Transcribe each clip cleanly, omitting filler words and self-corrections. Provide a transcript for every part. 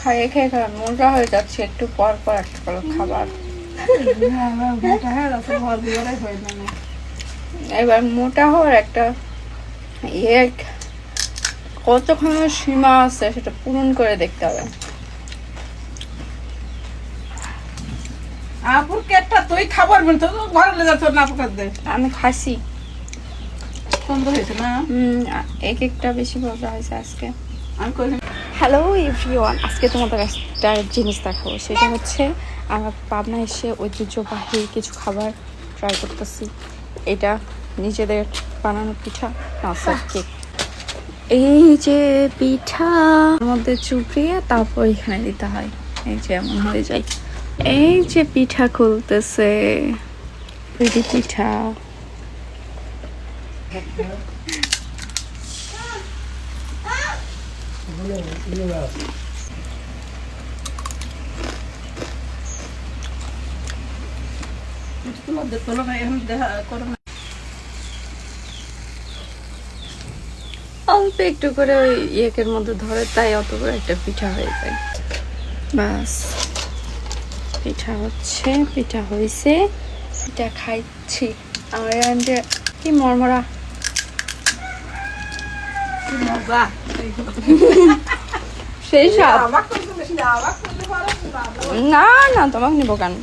খাইয়ে খেয়ে খারাপ মোটা হয়ে যাচ্ছে, একটু পর পর একটা করে খাবার। এবার মোটা হওয়ার একটা ইয়ে কতক্ষণ সীমা আছে সেটা পূরণ করে দেখতে হবে। আপুর কেটটা তুই খাবার বলতো ঘরে লে যাচ্ছ না, আপুর দে আমি খাসি সুন্দর হয়েছে না। এক একটা বেশি মজা হয়েছে আজকে। আমি কই হ্যালো এভরিওয়ান, আজকে তোমাদের একটা জিনিস দেখাবো, সেটা হচ্ছে আমরা পাবনা এসে ঐতিহ্যবাহী কিছু খাবার ট্রাই করতেছি। এটা নিজেদের বানানো পিঠা, নাসার কেক। এই যে পিঠা মধ্যে চুপিয়ে তারপর এখানে দিতে হয়, এই যে এমন হয়ে যায়। এই যে পিঠা খুলতেছে, এই যে পিঠা। তোলো না এখন দেখা করো না। অল্প একটু করে ওই ইয়েকের মধ্যে ধরে, তাই অত বড় একটা পিঠা হয়ে যায়। বাস পিঠা হচ্ছে, পিঠা হয়েছে, পিঠা খাইছি। আমার যে কি মরমরা মজা সেই স্বাদ। আবার করতে বেশি আবার করতে পারো না না, তোমাকে নিবো কেন?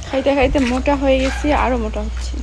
খাইতে খাইতে মোটা হয়ে গেছি, আরো মোটা হচ্ছে।